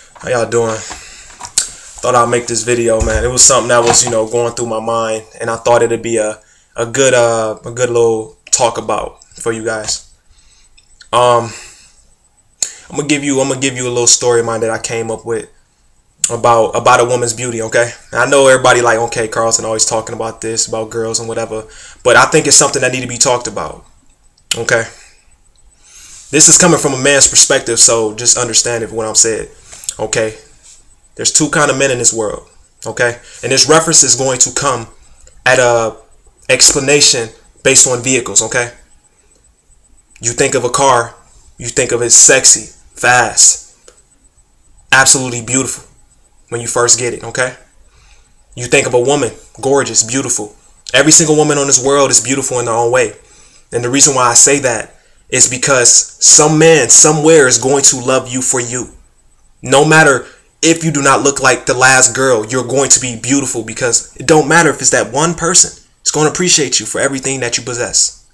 How y'all doing? Thought I'd make this video, man. It was something that was, going through my mind, and I thought it'd be a good little talk about for you guys. I'm gonna give you a little story of mine that I came up with about a woman's beauty. Okay, and I know everybody like, okay, Carlton always talking about this, about girls and whatever, but I think it's something that need to be talked about. Okay, this is coming from a man's perspective, so just understand it when I'm saying. Okay, there's two kind of men in this world. Okay, and this reference is going to come at a explanation based on vehicles. Okay, you think of a car, you think of it sexy, fast, absolutely beautiful when you first get it. Okay, you think of a woman, gorgeous, beautiful. Every single woman on this world is beautiful in their own way, and the reason why I say that is because some man somewhere is going to love you for you. No matter if you do not look like the last girl, you're going to be beautiful, because it don't matter if it's that one person. It's going to appreciate you for everything that you possess.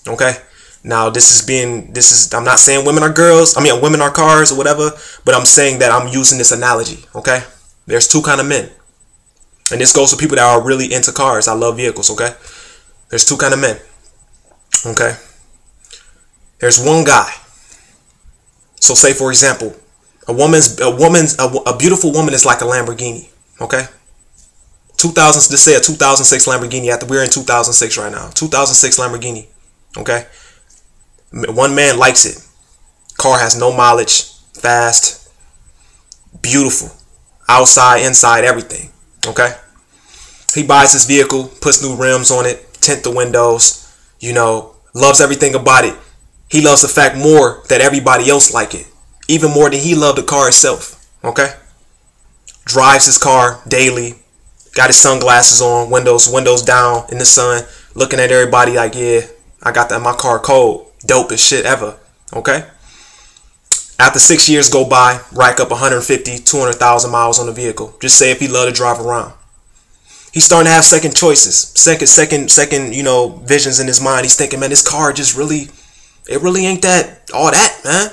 Okay? Now, I'm not saying women are girls. I mean, women are cars or whatever, but I'm saying that I'm using this analogy. Okay? There's two kind of men. And this goes for people that are really into cars. I love vehicles. Okay? There's two kind of men. Okay? There's one guy. So say, for example, a beautiful woman is like a Lamborghini. Okay, 2000. Let's say a 2006 Lamborghini. We're in 2006 right now. 2006 Lamborghini. Okay, one man likes it. Car has no mileage, fast, beautiful, outside, inside, everything. Okay, he buys this vehicle, puts new rims on it, tint the windows. Loves everything about it. He loves the fact more that everybody else like it. Even more than he loved the car itself. Okay? Drives his car daily. Got his sunglasses on. Windows down in the sun. Looking at everybody like, yeah, I got that. My car cold. Dope as shit ever. Okay? After 6 years go by, rack up 150, 200,000 miles on the vehicle. Just say if he loved to drive around. He's starting to have second choices. Second, visions in his mind. He's thinking, man, this car just really ain't all that, man.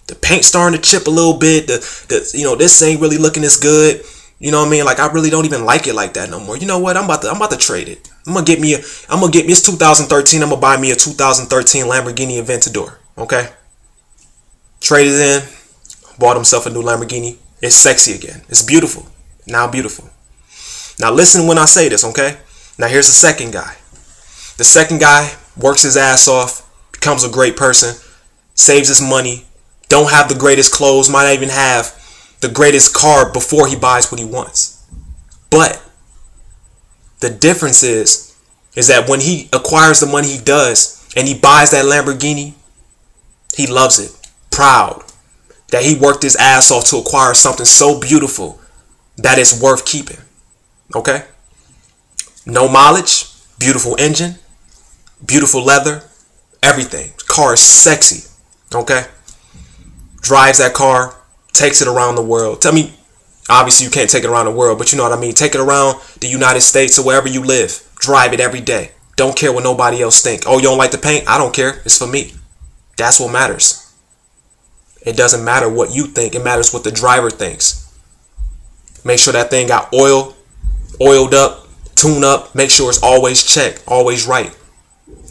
The paint's starting to chip a little bit. This ain't really looking as good. You know what I mean? Like, I really don't even like it like that no more. You know what? I'm about to trade it. It's 2013. I'm gonna buy me a 2013 Lamborghini Aventador. Okay? Trade it in. Bought himself a new Lamborghini. It's sexy again. It's beautiful. Now beautiful. Now listen when I say this, okay? Now here's the second guy. The second guy works his ass off, becomes a great person, saves his money, don't have the greatest clothes, might not even have the greatest car before he buys what he wants. But the difference is that when he acquires the money he does and he buys that Lamborghini, he loves it. Proud that he worked his ass off to acquire something so beautiful that it's worth keeping. Okay? No mileage, beautiful engine, beautiful leather, everything. Car is sexy. Okay? Drives that car, takes it around the world. Tell me, obviously you can't take it around the world, but you know what I mean. Take it around the United States or wherever you live. Drive it every day. Don't care what nobody else think. Oh, you don't like the paint? I don't care. It's for me. That's what matters. It doesn't matter what you think. It matters what the driver thinks. Make sure that thing got oiled up, tuned up. Make sure it's always checked, always right.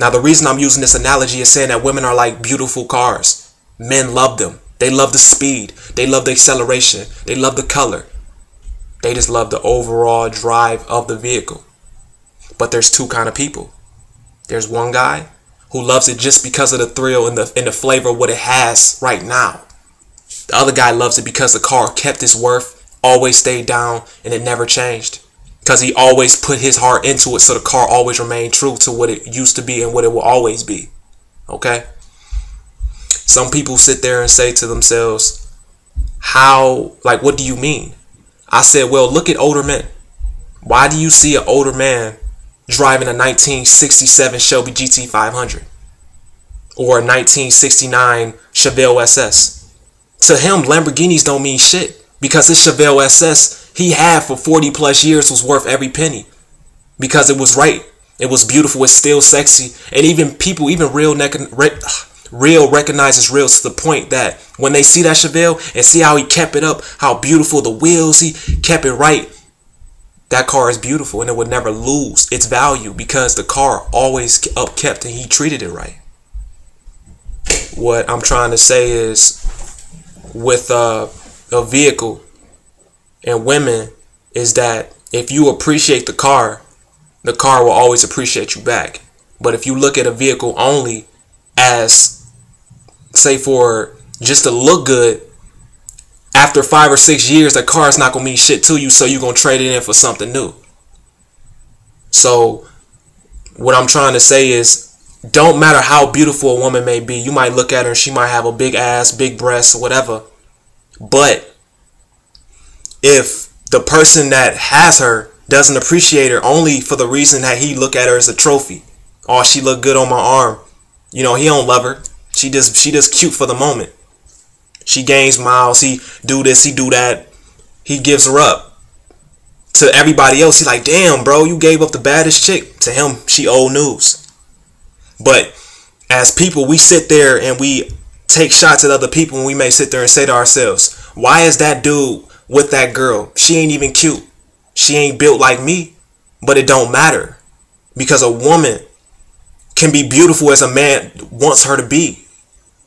Now, the reason I'm using this analogy is saying that women are like beautiful cars. Men love them. They love the speed. They love the acceleration. They love the color. They just love the overall drive of the vehicle. But there's two kind of people. There's one guy who loves it just because of the thrill and the flavor of what it has right now. The other guy loves it because the car kept its worth, always stayed down, and it never changed. Because he always put his heart into it, so the car always remained true to what it used to be and what it will always be. Okay? Some people sit there and say to themselves, what do you mean? I said, well, look at older men. Why do you see an older man driving a 1967 Shelby GT500 or a 1969 Chevelle SS? To him, Lamborghinis don't mean shit, because this Chevelle SS he had for 40 plus years was worth every penny, because it was right. It was beautiful. It's still sexy. And even people, even Real recognizes real to the point that when they see that Chevelle and see how he kept it up, how beautiful the wheels, he kept it right, that car is beautiful and it would never lose its value because the car always upkept and he treated it right. What I'm trying to say is with a vehicle and women is that if you appreciate the car will always appreciate you back. But if you look at a vehicle only as, say, for just to look good, after 5 or 6 years, that car is not going to mean shit to you, so you're going to trade it in for something new. So what I'm trying to say is, don't matter how beautiful a woman may be. You might look at her and she might have a big ass, big breasts, whatever. But if the person that has her doesn't appreciate her only for the reason that he look at her as a trophy, oh, she look good on my arm, you know, he don't love her. She just cute for the moment. She gains miles. He do this, he do that. He gives her up. To everybody else, he's like, damn, bro, you gave up the baddest chick. To him, she old news. But as people, we sit there and we take shots at other people, and we may sit there and say to ourselves, why is that dude with that girl? She ain't even cute. She ain't built like me. But it don't matter, because a woman can be beautiful as a man wants her to be.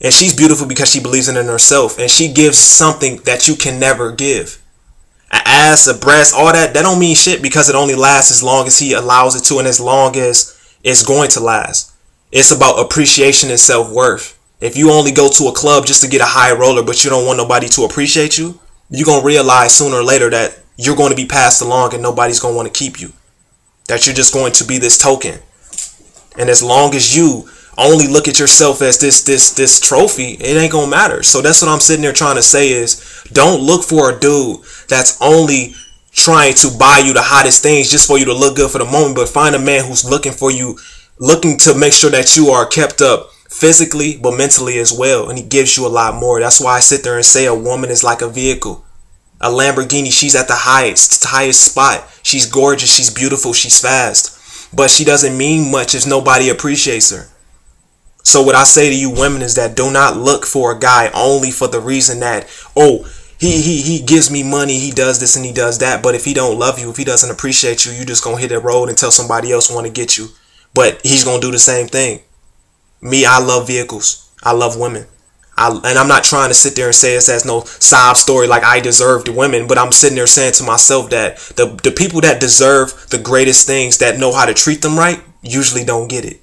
And she's beautiful because she believes in herself, and she gives something that you can never give. An ass, a breast, all that don't mean shit, because it only lasts as long as he allows it to, and as long as it's going to last. It's about appreciation and self-worth. If you only go to a club just to get a high roller, but you don't want nobody to appreciate you, you're going to realize sooner or later that you're going to be passed along and nobody's going to want to keep you. That you're just going to be this token. And as long as you only look at yourself as this trophy, it ain't going to matter. So that's what I'm sitting there trying to say is, don't look for a dude that's only trying to buy you the hottest things just for you to look good for the moment, but find a man who's looking for you, looking to make sure that you are kept up physically but mentally as well, and he gives you a lot more. That's why I sit there and say a woman is like a vehicle. A Lamborghini, she's at the highest spot. She's gorgeous, she's beautiful, she's fast, but she doesn't mean much if nobody appreciates her. So what I say to you women is that do not look for a guy only for the reason that, oh, he gives me money, he does this and he does that, but if he don't love you, if he doesn't appreciate you, you just gonna hit the road until somebody else want to get you. But he's gonna do the same thing. Me, I love vehicles. I love women. And I'm not trying to sit there and say this as no sob story like I deserve the women, but I'm sitting there saying to myself that the people that deserve the greatest things, that know how to treat them right, usually don't get it.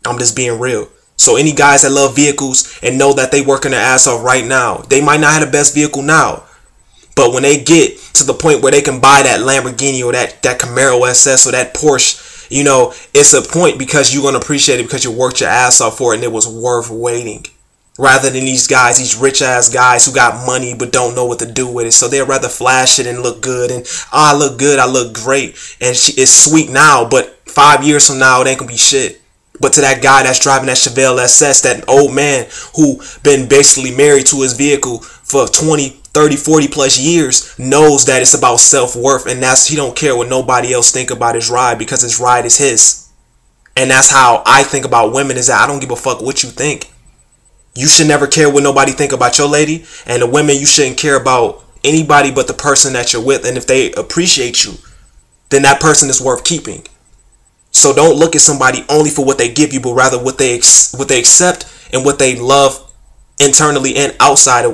I'm just being real. So any guys that love vehicles and know that they working their ass off right now, they might not have the best vehicle now, but when they get to the point where they can buy that Lamborghini or that Camaro SS or that Porsche, you know, it's a point because you're going to appreciate it because you worked your ass off for it and it was worth waiting. Rather than these guys, these rich ass guys who got money but don't know what to do with it. So they'd rather flash it and look good. And I look good, I look great. And it's sweet now, but 5 years from now, it ain't going to be shit. But to that guy that's driving that Chevelle SS, that old man who been basically married to his vehicle for 20, 30, 40 plus years, knows that it's about self-worth, and he don't care what nobody else think about his ride because his ride is his. And that's how I think about women, is that I don't give a fuck what you think. You should never care what nobody think about your lady, and the women, you shouldn't care about anybody but the person that you're with. And if they appreciate you, then that person is worth keeping. So don't look at somebody only for what they give you, but rather what they accept and what they love internally and outside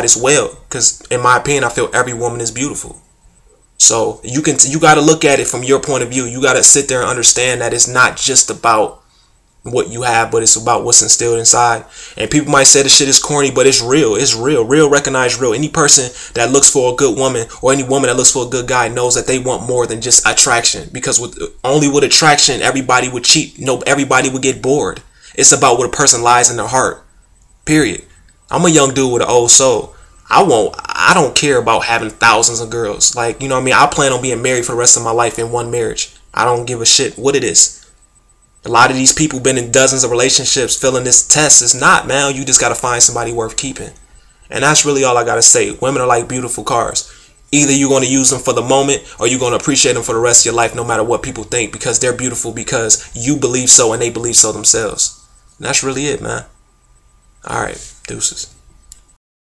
as well. Because in my opinion, I feel every woman is beautiful. So you got to look at it from your point of view. You got to sit there and understand that it's not just about what you have, but it's about what's instilled inside. And people might say this shit is corny, but it's real. It's real. Real recognized real. Any person that looks for a good woman, or any woman that looks for a good guy, knows that they want more than just attraction. Because only with attraction, everybody would cheat. No, everybody would get bored. It's about what a person lies in their heart. Period. I'm a young dude with an old soul. I don't care about having thousands of girls. Like, you know what I mean? I plan on being married for the rest of my life in one marriage. I don't give a shit what it is. A lot of these people been in dozens of relationships filling this test. It's not, man. You just got to find somebody worth keeping. And that's really all I got to say. Women are like beautiful cars. Either you're going to use them for the moment, or you're going to appreciate them for the rest of your life, no matter what people think, because they're beautiful because you believe so and they believe so themselves. And that's really it, man. All right, deuces.